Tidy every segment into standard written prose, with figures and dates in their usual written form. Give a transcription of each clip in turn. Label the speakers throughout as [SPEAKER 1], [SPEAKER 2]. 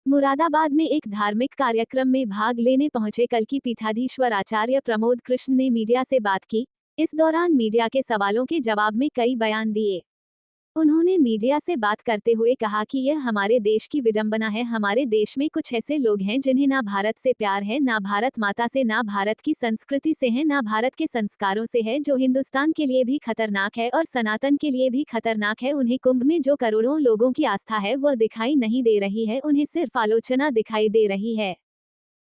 [SPEAKER 1] मुरादाबाद में एक धार्मिक कार्यक्रम में भाग लेने पहुंचे कल्की पीठाधीश्वर आचार्य प्रमोद कृष्ण ने मीडिया से बात की। इस दौरान मीडिया के सवालों के जवाब में कई बयान दिए। उन्होंने मीडिया से बात करते हुए कहा कि यह हमारे देश की विडंबना है। हमारे देश में कुछ ऐसे लोग हैं जिन्हें ना भारत से प्यार है, ना भारत माता से, ना भारत की संस्कृति से है, ना भारत के संस्कारों से है, जो हिंदुस्तान के लिए भी खतरनाक है और सनातन के लिए भी खतरनाक है। उन्हें कुंभ में जो करोड़ों लोगों की आस्था है वह दिखाई नहीं दे रही है, उन्हें सिर्फ आलोचना दिखाई दे रही है।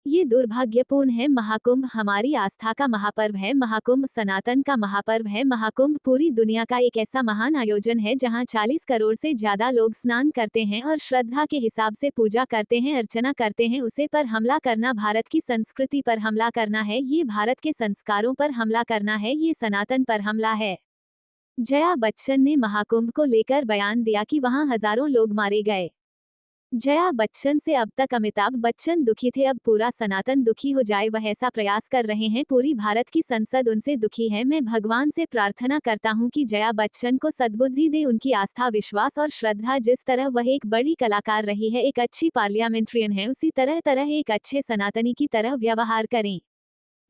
[SPEAKER 1] ये दुर्भाग्यपूर्ण है। महाकुंभ हमारी आस्था का महापर्व है। महाकुंभ सनातन का महापर्व है। महाकुंभ पूरी दुनिया का एक ऐसा महान आयोजन है जहां 40 करोड़ से ज्यादा लोग स्नान करते हैं और श्रद्धा के हिसाब से पूजा करते हैं, अर्चना करते हैं। उसे पर हमला करना भारत की संस्कृति पर हमला करना है, ये भारत के संस्कारों पर हमला करना है, ये सनातन पर हमला है। जया बच्चन ने महाकुंभ को लेकर बयान दिया कि वहां हजारों लोग मारे गए। जया बच्चन से अब तक अमिताभ बच्चन दुखी थे, अब पूरा सनातन दुखी हो जाए, वह ऐसा प्रयास कर रहे हैं। पूरी भारत की संसद उनसे दुखी है। मैं भगवान से प्रार्थना करता हूं कि जया बच्चन को सद्बुद्धि दे। उनकी आस्था, विश्वास और श्रद्धा, जिस तरह वह एक बड़ी कलाकार रही है, एक अच्छी पार्लियामेंट्रियन है, उसी तरह एक अच्छे सनातनी की तरह व्यवहार करें।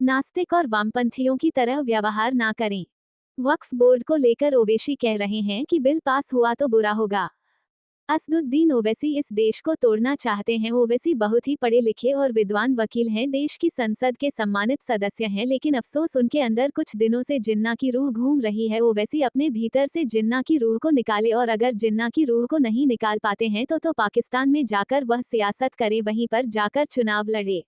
[SPEAKER 1] नास्तिक और वामपंथियों की तरह व्यवहार ना करें। वक्फ बोर्ड को लेकर ओवैसी कह रहे हैं कि बिल पास हुआ तो बुरा होगा। असदुद्दीन ओवैसी इस देश को तोड़ना चाहते हैं। ओवैसी बहुत ही पढ़े लिखे और विद्वान वकील हैं, देश की संसद के सम्मानित सदस्य हैं, लेकिन अफसोस उनके अंदर कुछ दिनों से जिन्ना की रूह घूम रही है। ओवैसी अपने भीतर से जिन्ना की रूह को निकाले, और अगर जिन्ना की रूह को नहीं निकाल पाते हैं तो पाकिस्तान में जाकर वह सियासत करे, वहीं पर जाकर चुनाव लड़े।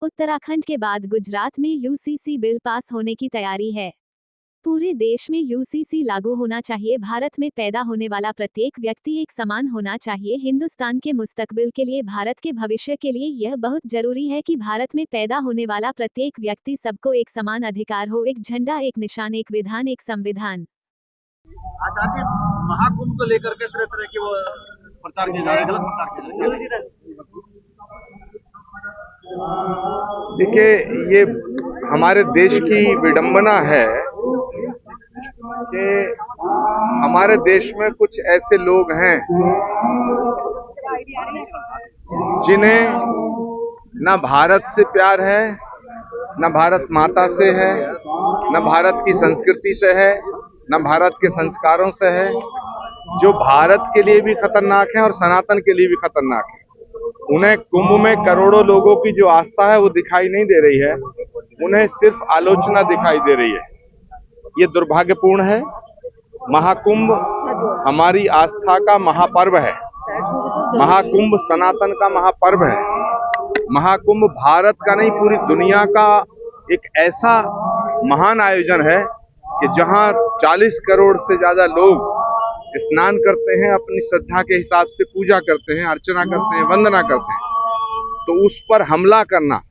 [SPEAKER 1] उत्तराखंड के बाद गुजरात में यूसीसी बिल पास होने की तैयारी है। पूरे देश में यूसीसी लागू होना चाहिए। भारत में पैदा होने वाला प्रत्येक व्यक्ति एक समान होना चाहिए। हिंदुस्तान के मुस्तकबिल के लिए, भारत के भविष्य के लिए यह बहुत जरूरी है कि भारत में पैदा होने वाला प्रत्येक व्यक्ति, सबको एक समान अधिकार हो, एक झंडा, एक निशान, एक विधान, एक संविधान।
[SPEAKER 2] आचार्य, महाकुंभ को लेकर के तरह के वो प्रचार किए जा रहे हैं, गलत प्रचार किए जा रहे हैं।
[SPEAKER 3] देखिए, ये हमारे देश की विडंबना है कि हमारे देश में कुछ ऐसे लोग हैं जिन्हें न भारत से प्यार है, न भारत माता से है, न भारत की संस्कृति से है, न भारत के संस्कारों से है, जो भारत के लिए भी खतरनाक है और सनातन के लिए भी खतरनाक है। उन्हें कुंभ में करोड़ों लोगों की जो आस्था है वो दिखाई नहीं दे रही है, उन्हें सिर्फ आलोचना दिखाई दे रही है। ये दुर्भाग्यपूर्ण है। महाकुंभ हमारी आस्था का महापर्व है। महाकुंभ सनातन का महापर्व है। महाकुंभ भारत का नहीं, पूरी दुनिया का एक ऐसा महान आयोजन है कि जहां 40 करोड़ से ज्यादा लोग स्नान करते हैं, अपनी श्रद्धा के हिसाब से पूजा करते हैं, अर्चना करते हैं, वंदना करते हैं। तो उस पर हमला करना,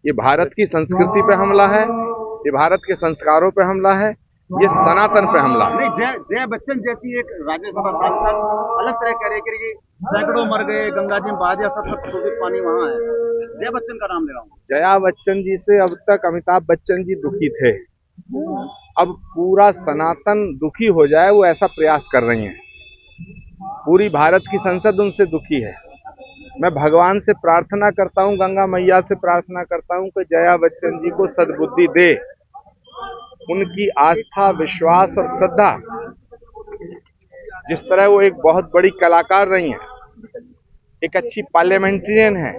[SPEAKER 3] ये भारत की संस्कृति पे हमला है, ये भारत के संस्कारों पे हमला है, ये सनातन पे हमला है।
[SPEAKER 2] जया बच्चन जैसी एक राज्यसभा सांसद अलग तरह कह रहे कि सैकड़ों मर गए, गंगा जी में बहा दिया, सब प्रदूषित पानी वहाँ है। जया बच्चन का नाम ले रहा हूँ।
[SPEAKER 3] जया बच्चन जी से अब तक अमिताभ बच्चन जी दुखी थे, अब पूरा सनातन दुखी हो जाए वो ऐसा प्रयास कर रही हैं। पूरी भारत की संसद उनसे दुखी है। मैं भगवान से प्रार्थना करता हूँ, गंगा मैया से प्रार्थना करता हूँ कि जया बच्चन जी को सद्बुद्धि दे। उनकी आस्था, विश्वास और श्रद्धा, जिस तरह वो एक बहुत बड़ी कलाकार रही हैं, एक अच्छी पार्लियामेंट्रियन है,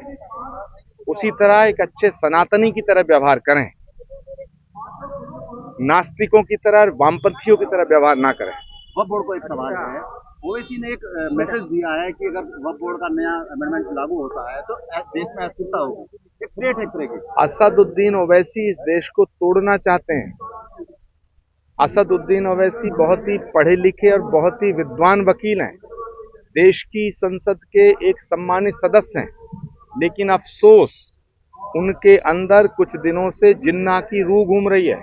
[SPEAKER 3] उसी तरह एक अच्छे सनातनी की तरह व्यवहार करें। नास्तिकों की तरह, वामपंथियों की तरह व्यवहार ना करें।
[SPEAKER 2] वक्फ बोर्ड को एक सवाल है, ओवैसी ने एक मैसेज दिया है कि अगर वक्फ बोर्ड का नया अमेंडमेंट लागू होता है तो देश में अस्थिरता होगी। एक थ्रेट है एक तरह की।
[SPEAKER 3] असदुद्दीन ओवैसी इस देश को तोड़ना चाहते हैं। असदुद्दीन ओवैसी बहुत ही पढ़े लिखे और बहुत ही विद्वान वकील हैं, देश की संसद के एक सम्मानित सदस्य हैं, लेकिन अफसोस उनके अंदर कुछ दिनों से जिन्ना की रूह घूम रही है।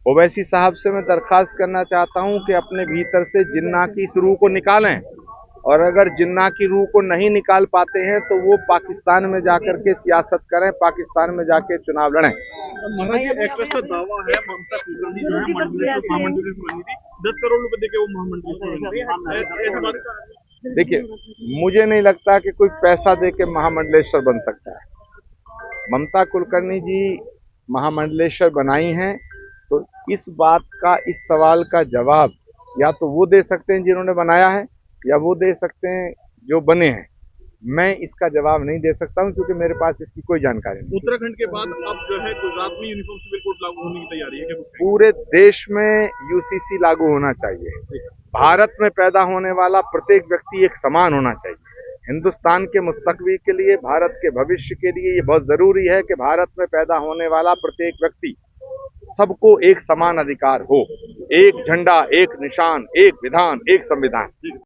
[SPEAKER 3] ओवैसी साहब से मैं दरखास्त करना चाहता हूं कि अपने भीतर से जिन्ना की इस रूह को निकालें, और अगर जिन्ना की रूह को नहीं निकाल पाते हैं तो वो पाकिस्तान में जाकर के सियासत करें, पाकिस्तान में जाके चुनाव लड़ें।
[SPEAKER 2] दावा है ममता कुलकर्णी जो है महामंत्री 10 करोड़ रुपए देके वो महामंत्री।
[SPEAKER 3] देखिए, मुझे नहीं लगता कि कोई पैसा दे के महामंडलेश्वर बन सकता है। ममता कुलकर्णी जी महामंडलेश्वर बनाई हैं, तो इस बात का, इस सवाल का जवाब या तो वो दे सकते हैं जिन्होंने बनाया है, या वो दे सकते हैं जो बने हैं। मैं इसका जवाब नहीं दे सकता हूं क्योंकि मेरे पास इसकी कोई जानकारी नहीं।
[SPEAKER 4] उत्तराखंड के बाद अब जो है गुजरात में यूनिफॉर्म सिविल कोड लागू होने की तैयारी है क्या?
[SPEAKER 3] पूरे देश में यूसीसी लागू होना चाहिए। भारत में पैदा होने वाला प्रत्येक व्यक्ति एक समान होना चाहिए। हिंदुस्तान के मुस्तकबिल के लिए, भारत के भविष्य के लिए ये बहुत जरूरी है कि भारत में पैदा होने वाला प्रत्येक व्यक्ति, सबको एक समान अधिकार हो। एक झंडा, एक निशान, एक विधान, एक संविधान।